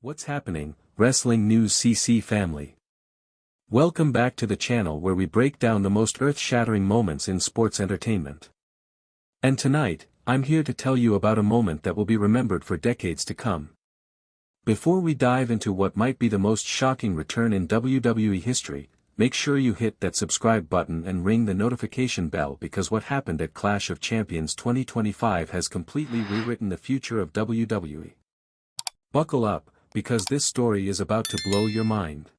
What's happening, Wrestling News CC family? Welcome back to the channel where we break down the most earth-shattering moments in sports entertainment. And tonight, I'm here to tell you about a moment that will be remembered for decades to come. Before we dive into what might be the most shocking return in WWE history, make sure you hit that subscribe button and ring the notification bell because what happened at Clash of Champions 2025 has completely rewritten the future of WWE. Buckle up, because this story is about to blow your mind.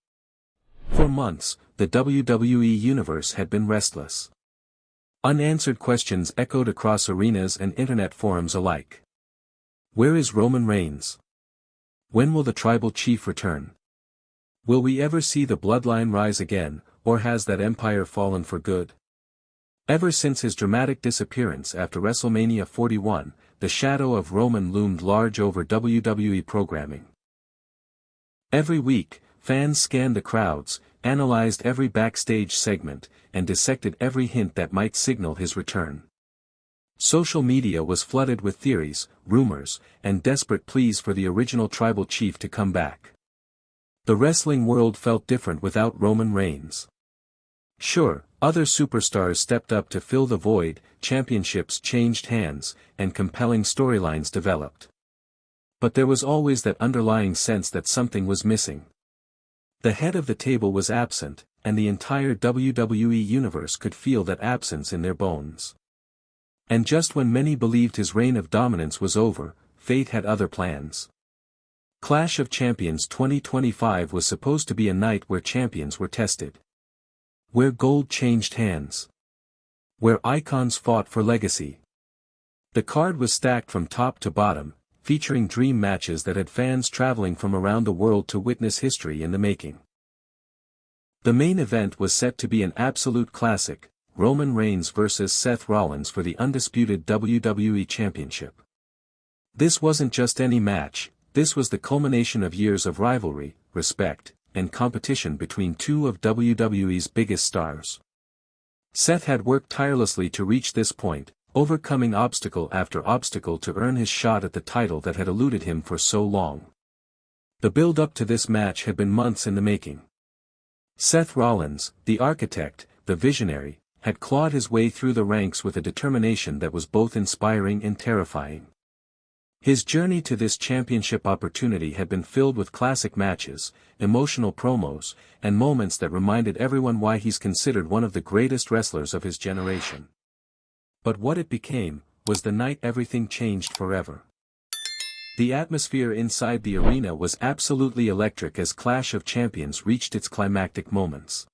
For months, the WWE Universe had been restless. Unanswered questions echoed across arenas and internet forums alike. Where is Roman Reigns? When will the tribal chief return? Will we ever see the Bloodline rise again, or has that empire fallen for good? Ever since his dramatic disappearance after WrestleMania 41, the shadow of Roman loomed large over WWE programming. Every week, fans scanned the crowds, analyzed every backstage segment, and dissected every hint that might signal his return. Social media was flooded with theories, rumors, and desperate pleas for the original tribal chief to come back. The wrestling world felt different without Roman Reigns. Sure, other superstars stepped up to fill the void, championships changed hands, and compelling storylines developed. But there was always that underlying sense that something was missing. The head of the table was absent, and the entire WWE Universe could feel that absence in their bones. And just when many believed his reign of dominance was over, fate had other plans. Clash of Champions 2025 was supposed to be a night where champions were tested. Where gold changed hands. Where icons fought for legacy. The card was stacked from top to bottom, featuring dream matches that had fans traveling from around the world to witness history in the making. The main event was set to be an absolute classic, Roman Reigns vs. Seth Rollins for the undisputed WWE Championship. This wasn't just any match, this was the culmination of years of rivalry, respect, and competition between two of WWE's biggest stars. Seth had worked tirelessly to reach this point, overcoming obstacle after obstacle to earn his shot at the title that had eluded him for so long. The build-up to this match had been months in the making. Seth Rollins, the architect, the visionary, had clawed his way through the ranks with a determination that was both inspiring and terrifying. His journey to this championship opportunity had been filled with classic matches, emotional promos, and moments that reminded everyone why he's considered one of the greatest wrestlers of his generation. But what it became, was the night everything changed forever. The atmosphere inside the arena was absolutely electric as Clash of Champions reached its climactic moments.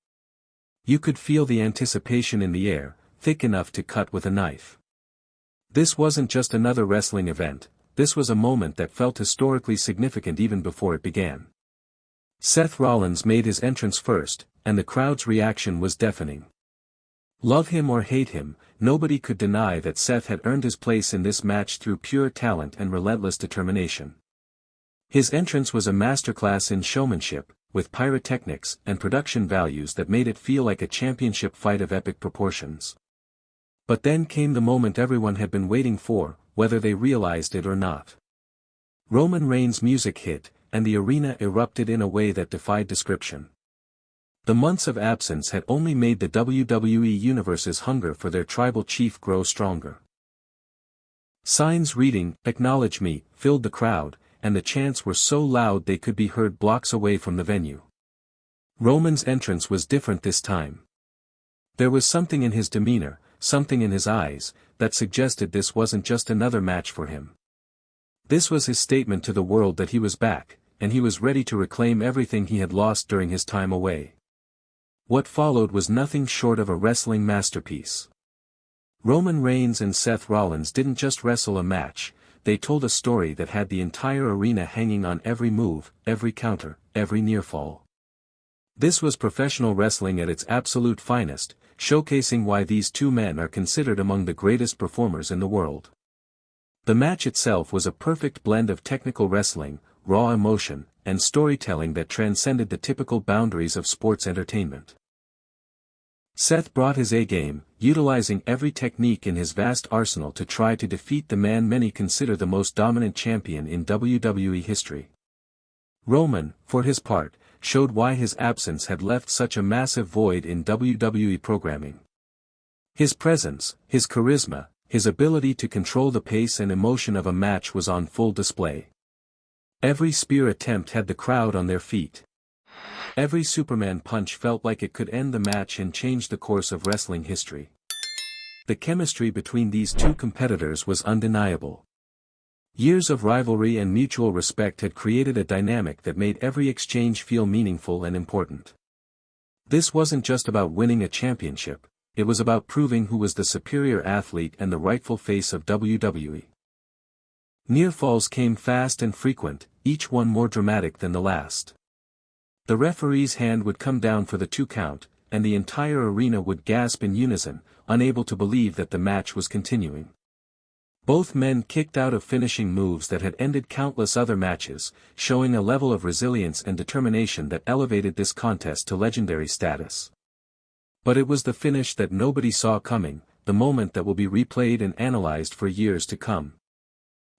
You could feel the anticipation in the air, thick enough to cut with a knife. This wasn't just another wrestling event, this was a moment that felt historically significant even before it began. Seth Rollins made his entrance first, and the crowd's reaction was deafening. Love him or hate him, nobody could deny that Seth had earned his place in this match through pure talent and relentless determination. His entrance was a masterclass in showmanship, with pyrotechnics and production values that made it feel like a championship fight of epic proportions. But then came the moment everyone had been waiting for, whether they realized it or not. Roman Reigns' music hit, and the arena erupted in a way that defied description. The months of absence had only made the WWE Universe's hunger for their tribal chief grow stronger. Signs reading, "Acknowledge me," filled the crowd, and the chants were so loud they could be heard blocks away from the venue. Roman's entrance was different this time. There was something in his demeanor, something in his eyes, that suggested this wasn't just another match for him. This was his statement to the world that he was back, and he was ready to reclaim everything he had lost during his time away. What followed was nothing short of a wrestling masterpiece. Roman Reigns and Seth Rollins didn't just wrestle a match, they told a story that had the entire arena hanging on every move, every counter, every nearfall. This was professional wrestling at its absolute finest, showcasing why these two men are considered among the greatest performers in the world. The match itself was a perfect blend of technical wrestling, raw emotion, and storytelling that transcended the typical boundaries of sports entertainment. Seth brought his A-game, utilizing every technique in his vast arsenal to try to defeat the man many consider the most dominant champion in WWE history. Roman, for his part, showed why his absence had left such a massive void in WWE programming. His presence, his charisma, his ability to control the pace and emotion of a match was on full display. Every spear attempt had the crowd on their feet. Every Superman punch felt like it could end the match and change the course of wrestling history. The chemistry between these two competitors was undeniable. Years of rivalry and mutual respect had created a dynamic that made every exchange feel meaningful and important. This wasn't just about winning a championship, it was about proving who was the superior athlete and the rightful face of WWE. Near falls came fast and frequent, each one more dramatic than the last. The referee's hand would come down for the 2 count, and the entire arena would gasp in unison, unable to believe that the match was continuing. Both men kicked out of finishing moves that had ended countless other matches, showing a level of resilience and determination that elevated this contest to legendary status. But it was the finish that nobody saw coming, the moment that will be replayed and analyzed for years to come.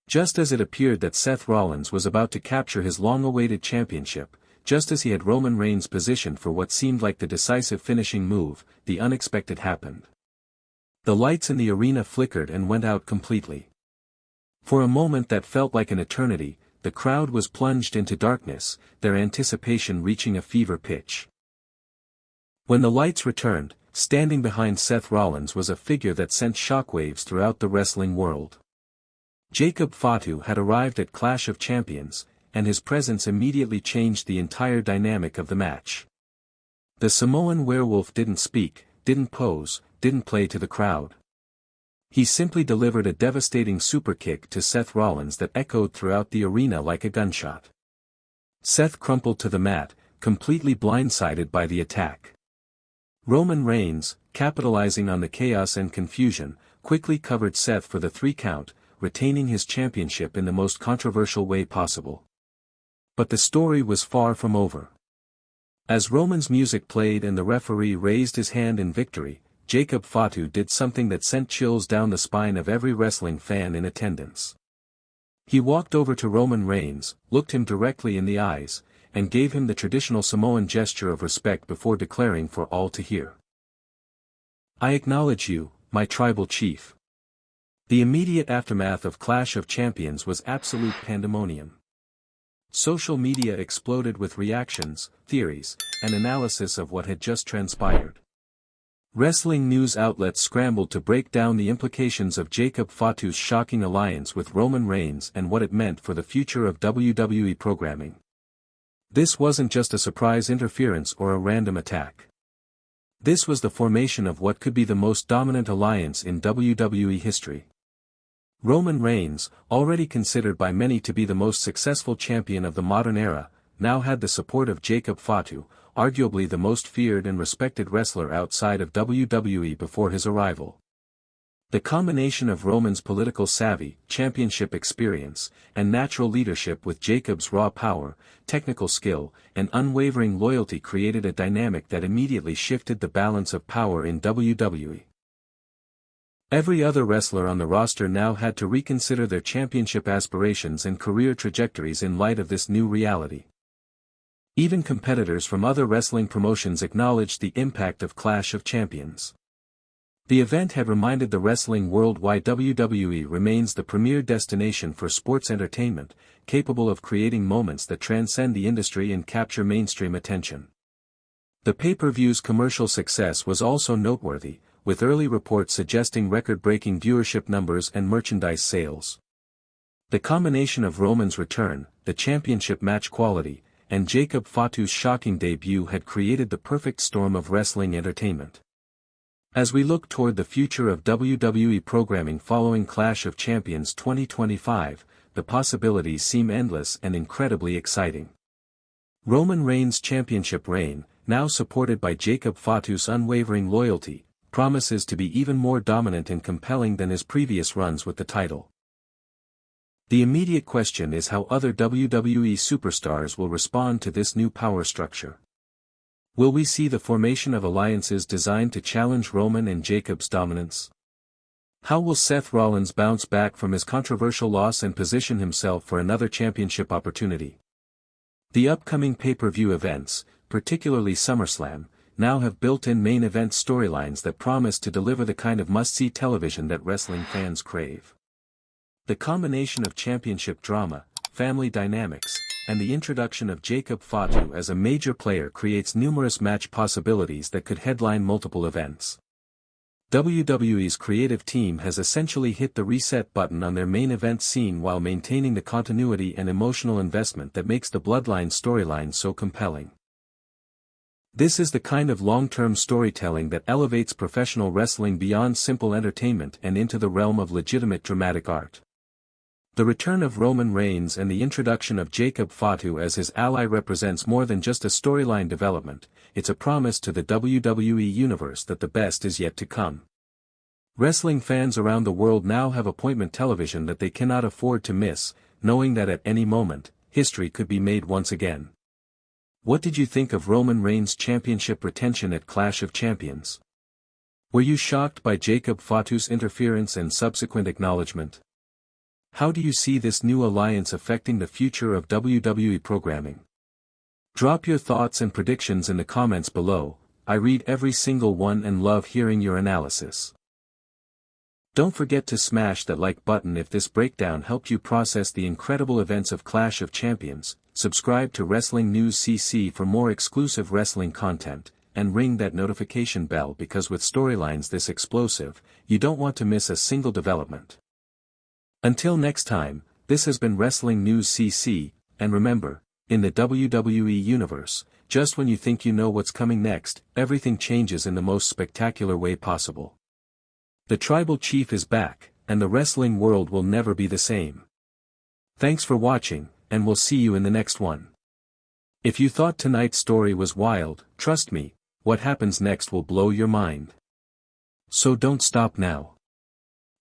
Just as it appeared that Seth Rollins was about to capture his long-awaited championship, just as he had Roman Reigns positioned for what seemed like the decisive finishing move, the unexpected happened. The lights in the arena flickered and went out completely. For a moment that felt like an eternity, the crowd was plunged into darkness, their anticipation reaching a fever pitch. When the lights returned, standing behind Seth Rollins was a figure that sent shockwaves throughout the wrestling world. Jacob Fatu had arrived at Clash of Champions, and his presence immediately changed the entire dynamic of the match. The Samoan werewolf didn't speak, didn't pose, didn't play to the crowd. He simply delivered a devastating superkick to Seth Rollins that echoed throughout the arena like a gunshot. Seth crumpled to the mat, completely blindsided by the attack. Roman Reigns, capitalizing on the chaos and confusion, quickly covered Seth for the 3 count, retaining his championship in the most controversial way possible. But the story was far from over. As Roman's music played and the referee raised his hand in victory, Jacob Fatu did something that sent chills down the spine of every wrestling fan in attendance. He walked over to Roman Reigns, looked him directly in the eyes, and gave him the traditional Samoan gesture of respect before declaring for all to hear. "I acknowledge you, my tribal chief." The immediate aftermath of Clash of Champions was absolute pandemonium. Social media exploded with reactions, theories, and analysis of what had just transpired. Wrestling news outlets scrambled to break down the implications of Jacob Fatu's shocking alliance with Roman Reigns and what it meant for the future of WWE programming. This wasn't just a surprise interference or a random attack. This was the formation of what could be the most dominant alliance in WWE history. Roman Reigns, already considered by many to be the most successful champion of the modern era, now had the support of Jacob Fatu, arguably the most feared and respected wrestler outside of WWE before his arrival. The combination of Roman's political savvy, championship experience, and natural leadership with Jacob's raw power, technical skill, and unwavering loyalty created a dynamic that immediately shifted the balance of power in WWE. Every other wrestler on the roster now had to reconsider their championship aspirations and career trajectories in light of this new reality. Even competitors from other wrestling promotions acknowledged the impact of Clash of Champions. The event had reminded the wrestling world why WWE remains the premier destination for sports entertainment, capable of creating moments that transcend the industry and capture mainstream attention. The pay-per-view's commercial success was also noteworthy, with early reports suggesting record-breaking viewership numbers and merchandise sales. The combination of Roman's return, the championship match quality, and Jacob Fatu's shocking debut had created the perfect storm of wrestling entertainment. As we look toward the future of WWE programming following Clash of Champions 2025, the possibilities seem endless and incredibly exciting. Roman Reigns' championship reign, now supported by Jacob Fatu's unwavering loyalty, promises to be even more dominant and compelling than his previous runs with the title. The immediate question is how other WWE superstars will respond to this new power structure. Will we see the formation of alliances designed to challenge Roman and Jacob's dominance? How will Seth Rollins bounce back from his controversial loss and position himself for another championship opportunity? The upcoming pay-per-view events, particularly SummerSlam, now have built-in main event storylines that promise to deliver the kind of must-see television that wrestling fans crave. The combination of championship drama, family dynamics, and the introduction of Jacob Fatu as a major player creates numerous match possibilities that could headline multiple events. WWE's creative team has essentially hit the reset button on their main event scene while maintaining the continuity and emotional investment that makes the Bloodline storyline so compelling. This is the kind of long-term storytelling that elevates professional wrestling beyond simple entertainment and into the realm of legitimate dramatic art. The return of Roman Reigns and the introduction of Jacob Fatu as his ally represents more than just a storyline development, it's a promise to the WWE Universe that the best is yet to come. Wrestling fans around the world now have appointment television that they cannot afford to miss, knowing that at any moment, history could be made once again. What did you think of Roman Reigns' championship retention at Clash of Champions? Were you shocked by Jacob Fatu's interference and subsequent acknowledgement? How do you see this new alliance affecting the future of WWE programming? Drop your thoughts and predictions in the comments below. I read every single one and love hearing your analysis. Don't forget to smash that like button if this breakdown helped you process the incredible events of Clash of Champions, subscribe to Wrestling News CC for more exclusive wrestling content, and ring that notification bell because with storylines this explosive, you don't want to miss a single development. Until next time, this has been Wrestling News CC, and remember, in the WWE Universe, just when you think you know what's coming next, everything changes in the most spectacular way possible. The Tribal Chief is back, and the wrestling world will never be the same. Thanks for watching, and we'll see you in the next one. If you thought tonight's story was wild, trust me, what happens next will blow your mind. So don't stop now.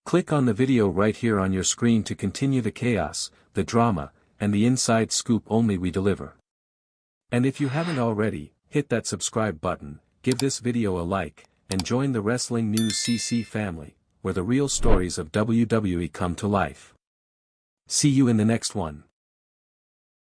Click on the video right here on your screen to continue the chaos, the drama, and the inside scoop only we deliver. And if you haven't already, hit that subscribe button, give this video a like, and join the Wrestling News CC family, where the real stories of WWE come to life. See you in the next one.